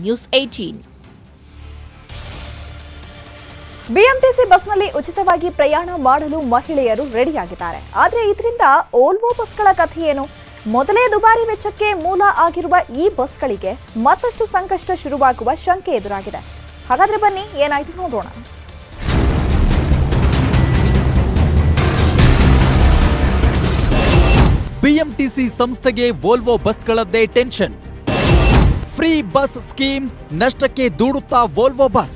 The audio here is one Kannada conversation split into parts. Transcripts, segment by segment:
ನ್ಯೂಸ್ 18. ಬಿಎಂಟಿಸಿ ಬಸ್ನಲ್ಲಿ ಉಚಿತವಾಗಿ ಪ್ರಯಾಣ ಮಾಡಲು ಮಹಿಳೆಯರು ರೆಡಿಯಾಗಿದ್ದಾರೆ. ಆದರೆ ಇದರಿಂದ ಓಲ್ವೋ ಬಸ್ಗಳ ಕಥೆ ಏನು? ಮೊದಲೇ ದುಬಾರಿ ವೆಚ್ಚಕ್ಕೆ ಮೂಲ ಆಗಿರುವ ಈ ಬಸ್ಗಳಿಗೆ ಮತ್ತಷ್ಟು ಸಂಕಷ್ಟ ಶುರುವಾಗುವ ಶಂಕೆ ಎದುರಾಗಿದೆ. ಹಾಗಾದ್ರೆ ಬನ್ನಿ ಏನಾಯ್ತು ನೋಡೋಣ. ಬಿಎಂಟಿಸಿ ಸಂಸ್ಥೆಗೆ ವೋಲ್ವೋ ಬಸ್ಗಳದ್ದೇ ಟೆನ್ಷನ್. ಫ್ರೀ ಬಸ್ ಸ್ಕೀಮ್ ನಷ್ಟಕ್ಕೆ ದೂಡುತ್ತಾ ವೋಲ್ವೋ ಬಸ್.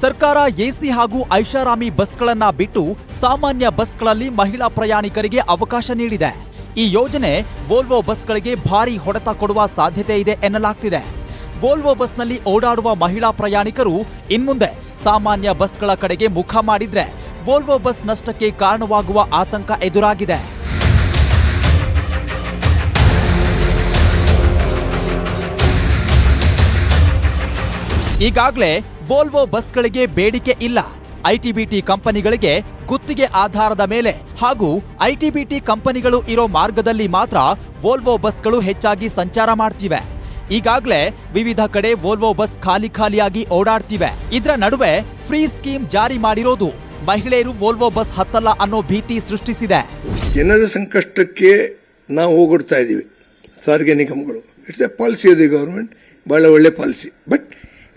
ಸರ್ಕಾರ ಎಸಿ ಹಾಗೂ ಐಷಾರಾಮಿ ಬಸ್ಗಳನ್ನ ಬಿಟ್ಟು ಸಾಮಾನ್ಯ ಬಸ್ಗಳಲ್ಲಿ ಮಹಿಳಾ ಪ್ರಯಾಣಿಕರಿಗೆ ಅವಕಾಶ ನೀಡಿದೆ. ಈ ಯೋಜನೆ ವೋಲ್ವೋ ಬಸ್ಗಳಿಗೆ ಭಾರೀ ಹೊಡೆತ ಕೊಡುವ ಸಾಧ್ಯತೆ ಇದೆ ಎನ್ನಲಾಗ್ತಿದೆ. ವೋಲ್ವೋ ಬಸ್ನಲ್ಲಿ ಓಡಾಡುವ ಮಹಿಳಾ ಪ್ರಯಾಣಿಕರು ಇನ್ಮುಂದೆ ಸಾಮಾನ್ಯ ಬಸ್ಗಳ ಕಡೆಗೆ ಮುಖ ಮಾಡಿದ್ರೆ ವೋಲ್ವೋ ಬಸ್ ನಷ್ಟಕ್ಕೆ ಕಾರಣವಾಗುವ ಆತಂಕ ಎದುರಾಗಿದೆ. ಈಗಾಗಲೇ ವೋಲ್ವೋ ಬಸ್ಗಳಿಗೆ ಬೇಡಿಕೆ ಇಲ್ಲ. ಐಟಿಬಿಟಿ ಕಂಪನಿಗಳಿಗೆ ಗುತ್ತಿಗೆ ಆಧಾರದ ಮೇಲೆ ಹಾಗೂ ಐಟಿಬಿಟಿ ಕಂಪನಿಗಳು ಇರೋ ಮಾರ್ಗದಲ್ಲಿ ಮಾತ್ರ ವೋಲ್ವೋ ಬಸ್ಗಳು ಹೆಚ್ಚಾಗಿ ಸಂಚಾರ ಮಾಡ್ತಿವೆ. ಈಗಾಗಲೇ ವಿವಿಧ ಕಡೆ ವೋಲ್ವೋ ಬಸ್ ಖಾಲಿಯಾಗಿ ಓಡಾಡ್ತಿವೆ. ಇದರ ನಡುವೆ ಫ್ರೀ ಸ್ಕೀಮ್ ಜಾರಿ ಮಾಡಿರೋದು ಮಹಿಳೆಯರು ವೋಲ್ವೋ ಬಸ್ ಹತ್ತಲ್ಲ ಅನ್ನೋ ಭೀತಿ ಸೃಷ್ಟಿಸಿದೆ. ಜನರ ಸಂಕಷ್ಟಕ್ಕೆ ನಾವು ಹೋಗ್ತಾ ಇದೀವಿ. ಸಾರಿಗೆ ನಿಗಮಗಳು it's A policy of the government, ಬಹಳ ಒಳ್ಳೆ policy. But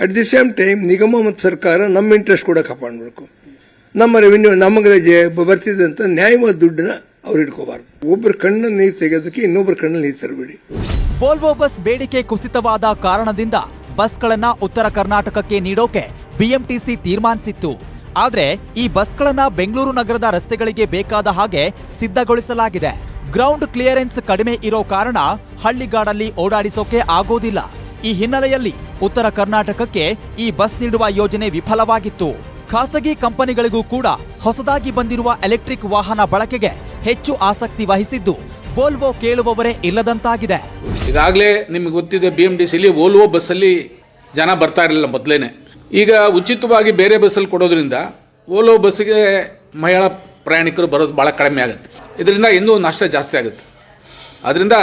at the same time ನಿಗಮ ಮತ್ತು ಸರ್ಕಾರ ನಮ್ಮ ಇಂಟ್ರೆಸ್ಟ್ ಕೂಡ ಕಾಪಾಡಬೇಕು. ನಮ್ಮ ರೆವಿನ್ಯೂ ನಮಗೆ ಬರ್ತಿದ್ದಂತ ನ್ಯಾಯವಾದ ದುಡ್ಡನ್ನ ಅವ್ರು ಇಟ್ಕೋಬಾರ್ದು. ಒಬ್ಬರ ಕಣ್ಣಲ್ಲಿ ನೀರು ತೆಗೆಯೋದಕ್ಕೆ ಇನ್ನೊಬ್ಬರ ಕಣ್ಣಲ್ಲಿ ನೀರು ತರಬೇಡಿ. ವೋಲ್ವೋ ಬಸ್ ಬೇಡಿಕೆ ಕುಸಿತವಾದ ಕಾರಣದಿಂದ ಬಸ್ಗಳನ್ನ ಉತ್ತರ ಕರ್ನಾಟಕಕ್ಕೆ ನೀಡೋಕೆ ಬಿಎಂಟಿಸಿ ತೀರ್ಮಾನಿಸಿತ್ತು. ಆದ್ರೆ ಈ ಬಸ್ಗಳನ್ನ ಬೆಂಗಳೂರು ನಗರದ ರಸ್ತೆಗಳಿಗೆ ಬೇಕಾದ ಹಾಗೆ ಸಿದ್ಧಗೊಳಿಸಲಾಗಿದೆ. ಗ್ರೌಂಡ್ ಕ್ಲಿಯರೆನ್ಸ್ ಕಡಿಮೆ ಇರೋ ಕಾರಣ ಹಳ್ಳಿಗಾಡಲ್ಲಿ ಓಡಾಡಿಸೋಕೆ ಆಗೋದಿಲ್ಲ. ಈ ಹಿನ್ನೆಲೆಯಲ್ಲಿ ಉತ್ತರ ಕರ್ನಾಟಕಕ್ಕೆ ಈ ಬಸ್ ನೀಡುವ ಯೋಜನೆ ವಿಫಲವಾಗಿತ್ತು. ಖಾಸಗಿ ಕಂಪನಿಗಳಿಗೂ ಕೂಡ ಹೊಸದಾಗಿ ಬಂದಿರುವ ಎಲೆಕ್ಟ್ರಿಕ್ ವಾಹನ ಬಳಕೆಗೆ ಹೆಚ್ಚು ಆಸಕ್ತಿ ವಹಿಸಿದ್ದು ವೋಲ್ವೋ ಕೇಳುವವರೇ ಇಲ್ಲದಂತಾಗಿದೆ. ಈಗಾಗಲೇ ನಿಮಗೆ ಗೊತ್ತಿದೆ, ಬಿಎಂಟಿಸಿಲಿ ವೋಲ್ವೋ ಬಸ್ಸಲ್ಲಿ ಜನ ಬರ್ತಾ ಇರಲಿಲ್ಲ ಮೊದಲೇನೆ. ಈಗ ಉಚಿತವಾಗಿ ಬೇರೆ ಬಸ್ಸಲ್ಲಿ ಕೊಡೋದ್ರಿಂದ ವೋಲ್ವೋ ಬಸ್ಸಿಗೆ ಮಹಿಳಾ ಪ್ರಯಾಣಿಕರು ಬರೋದು ಭಾಳ ಕಡಿಮೆ ಆಗುತ್ತೆ. ಇದರಿಂದ ಇನ್ನೂ ನಷ್ಟ ಜಾಸ್ತಿ ಆಗುತ್ತೆ. ಅದರಿಂದ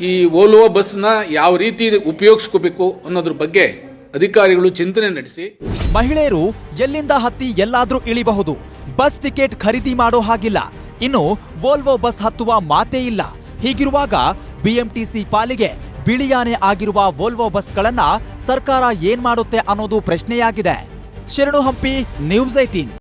ಈ ವೋಲ್ವೋ ಬಸ್ನ ಯಾವ ರೀತಿ ಉಪಯೋಗಿಸ್ಕೋಬೇಕು ಅನ್ನೋದ್ರ ಬಗ್ಗೆ ಅಧಿಕಾರಿಗಳು ಚಿಂತನೆ ನಡೆಸಿ ಮಹಿಳೆಯರು ಎಲ್ಲಿಂದ ಹತ್ತಿ ಎಲ್ಲಾದ್ರೂ ಇಳಿಬಹುದು. ಬಸ್ ಟಿಕೆಟ್ ಖರೀದಿ ಮಾಡೋ ಹಾಗಿಲ್ಲ. ಇನ್ನು ವೋಲ್ವೋ ಬಸ್ ಹತ್ತುವ ಮಾತೇ ಇಲ್ಲ. ಹೀಗಿರುವಾಗ ಬಿಎಂಟಿಸಿ ಪಾಲಿಗೆ ಬಿಳಿಯಾನೆ ಆಗಿರುವ ವೋಲ್ವೋ ಬಸ್ಗಳನ್ನ ಸರ್ಕಾರ ಏನ್ ಮಾಡುತ್ತೆ ಅನ್ನೋದು ಪ್ರಶ್ನೆಯಾಗಿದೆ. ಶರಣು ಹಂಪಿ, ನ್ಯೂಸ್ 18.